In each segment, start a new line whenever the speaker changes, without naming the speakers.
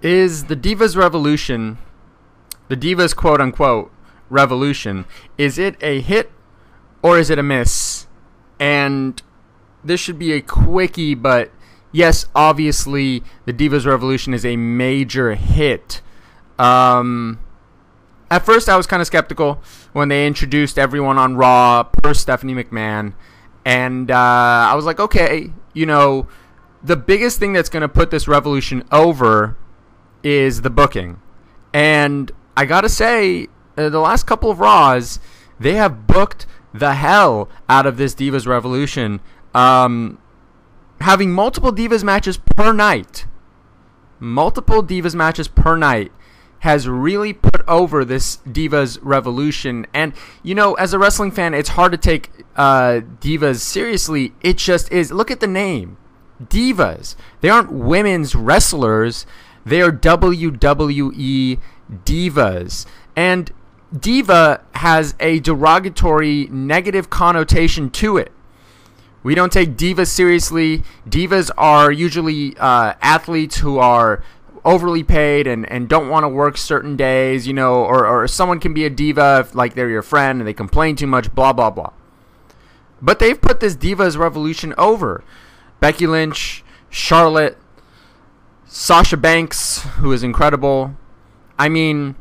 Is the Divas Revolution, the Divas quote unquote revolution, is it a hit or is it a miss? And this should be a quickie, but yes, obviously the Divas Revolution is a major hit. At first I was kind of skeptical when they introduced everyone on Raw per Stephanie McMahon, and I was like, okay, you know, the biggest thing that's going to put this revolution over is the booking. And I gotta say, the last couple of Raws, they have booked the hell out of this Divas Revolution, having multiple Divas matches per night. Multiple Divas matches per night has really put over this Divas Revolution. And, you know, as a wrestling fan, it's hard to take Divas seriously. It just is. Look at the name. Divas. They aren't women's wrestlers. They are WWE Divas. And diva has a derogatory, negative connotation to it. We don't take divas seriously. Divas are usually athletes who are overly paid and don't want to work certain days, you know, or someone can be a diva if, like, they're your friend and they complain too much, blah, blah, blah. But they've put this Divas Revolution over. Becky Lynch, Charlotte, Sasha Banks, who is incredible. I mean,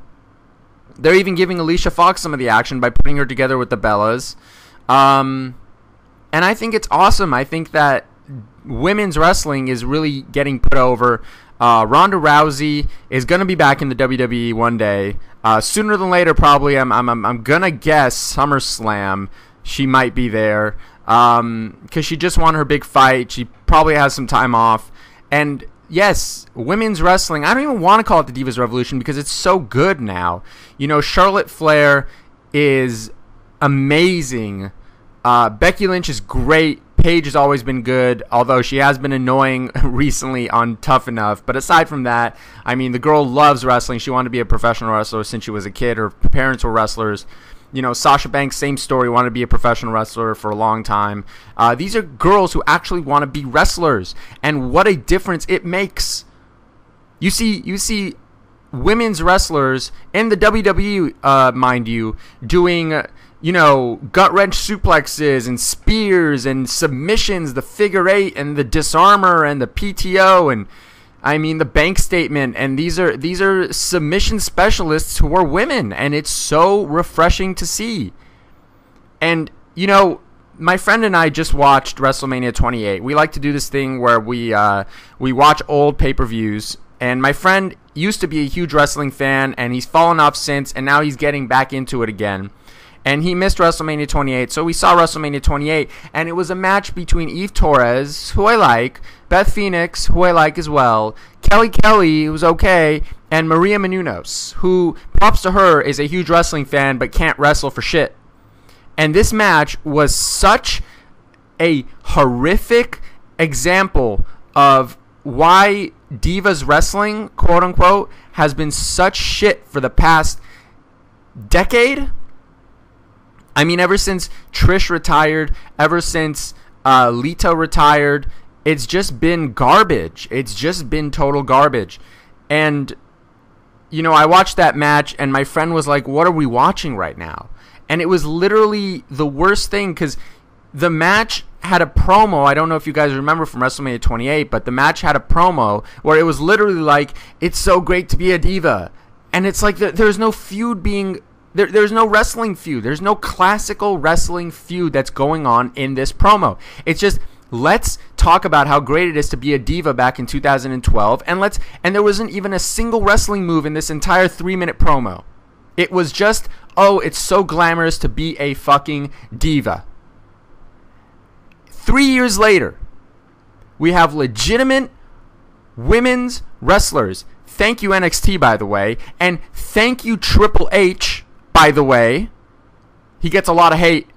they're even giving Alicia Fox some of the action by putting her together with the Bellas. And I think it's awesome. I think that women's wrestling is really getting put over. Ronda Rousey is going to be back in the WWE one day. Sooner than later, probably. I'm going to guess SummerSlam she might be there. Because she just won her big fight. She probably has some time off. And yes, women's wrestling, I don't even want to call it the Divas Revolution because it's so good now. You know, Charlotte Flair is amazing. Becky Lynch is great. Paige has always been good, although she has been annoying recently on Tough Enough. But aside from that, I mean, the girl loves wrestling. She wanted to be a professional wrestler since she was a kid. Her parents were wrestlers. You know, Sasha Banks, same story, wanted to be a professional wrestler for a long time. These are girls who actually want to be wrestlers, and what a difference it makes. You see women's wrestlers in the WWE, mind you, doing, you know, gut-wrench suplexes and spears and submissions, the figure eight and the disarmor and the PTO and, I mean, the bank statement, and these are submission specialists who are women, and it's so refreshing to see. And, you know, my friend and I just watched WrestleMania 28. We like to do this thing where we watch old pay-per-views, and my friend used to be a huge wrestling fan, and he's fallen off since, and now he's getting back into it again. And he missed WrestleMania 28, so we saw WrestleMania 28, and it was a match between Eve Torres, who I like, Beth Phoenix, who I like as well, Kelly, who's okay, and Maria Menounos, who, props to her, is a huge wrestling fan but can't wrestle for shit. And this match was such a horrific example of why Divas Wrestling, quote-unquote, has been such shit for the past decade. I mean, ever since Trish retired, ever since Lita retired, it's just been garbage. It's just been total garbage. And, you know, I watched that match, and my friend was like, what are we watching right now? And it was literally the worst thing, because the match had a promo. I don't know if you guys remember from WrestleMania 28, but the match had a promo where it was literally like, it's so great to be a diva. And it's like there's no feud being... There's no wrestling feud. There's no classical wrestling feud that's going on in this promo. It's just, let's talk about how great it is to be a diva back in 2012, and there wasn't even a single wrestling move in this entire 3-minute promo. It was just, oh, it's so glamorous to be a fucking diva. 3 years later, we have legitimate women's wrestlers. Thank you, NXT, by the way, and thank you, Triple H. By the way, he gets a lot of hate,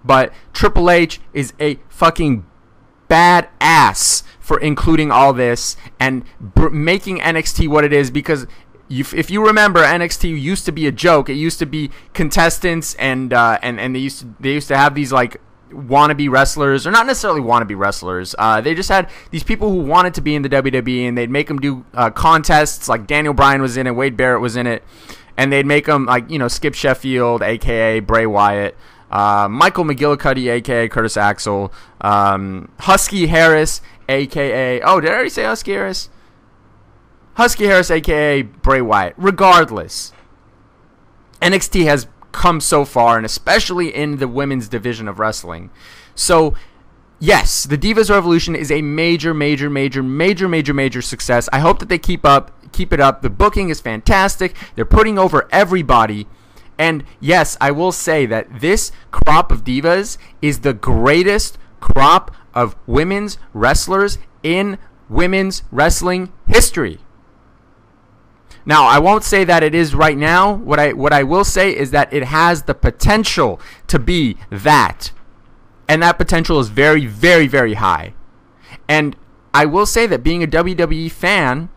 but Triple H is a fucking badass for including all this and making NXT what it is, because if you remember, NXT used to be a joke. It used to be contestants and they used to have these like wannabe wrestlers, or not necessarily wannabe wrestlers. They just had these people who wanted to be in the WWE, and they'd make them do contests. Like Daniel Bryan was in it, Wade Barrett was in it, and they'd make them like Skip Sheffield, aka Bray Wyatt, Michael McGillicuddy, aka Curtis Axel, Husky Harris, aka did I already say Husky Harris? Husky Harris, aka Bray Wyatt. Regardless, NXT has come so far, and especially in the women's division of wrestling. So yes, the Divas Revolution is a major success. I hope that they keep it up. The booking is fantastic. They're putting over everybody. And yes, I will say that this crop of divas is the greatest crop of women's wrestlers in women's wrestling history. Now, I won't say that it is right now. What I will say is that it has the potential to be that. And that potential is very, very, very high. And I will say that being a WWE fan,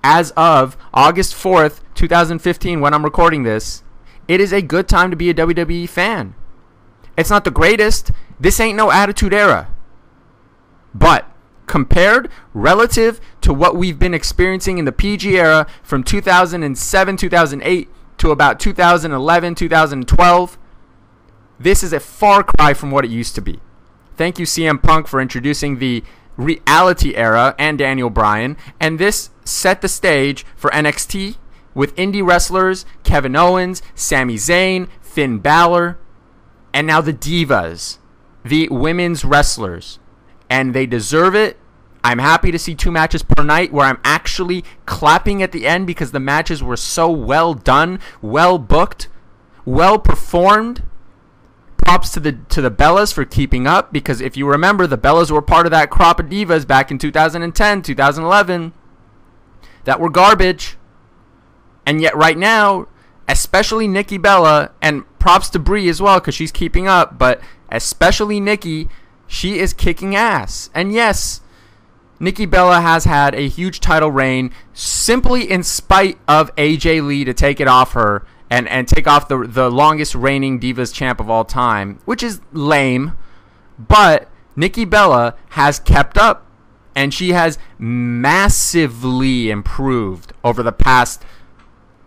as of August 4th, 2015, when I'm recording this, it is a good time to be a WWE fan. It's not the greatest. This ain't no Attitude Era. But compared relative to what we've been experiencing in the PG era from 2007, 2008 to about 2011, 2012, this is a far cry from what it used to be. Thank you, CM Punk, for introducing the reality era, and Daniel Bryan, and this set the stage for NXT with indie wrestlers Kevin Owens, Sami Zayn, Finn Balor, and now the Divas, the women's wrestlers. And they deserve it. I'm happy to see 2 matches per night where I'm actually clapping at the end because the matches were so well done, well booked, well performed. Props to the Bellas for keeping up, because if you remember, the Bellas were part of that crop of divas back in 2010, 2011 that were garbage. And yet right now, especially Nikki Bella, and props to Brie as well because she's keeping up, but especially Nikki, she is kicking ass. And yes, Nikki Bella has had a huge title reign simply in spite of AJ Lee to take it off her and take off the longest reigning Divas champ of all time, which is lame. But Nikki Bella has kept up, and she has massively improved over the past,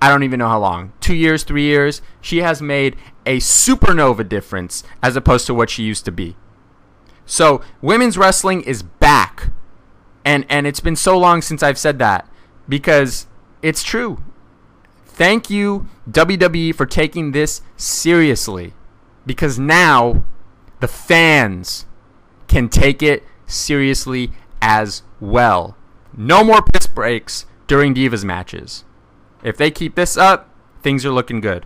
I don't even know how long, 2 years, 3 years. She has made a supernova difference as opposed to what she used to be. So women's wrestling is back. And it's been so long since I've said that, because it's true. Thank you, WWE, for taking this seriously, because now the fans can take it seriously as well. No more piss breaks during Divas matches. If they keep this up, things are looking good.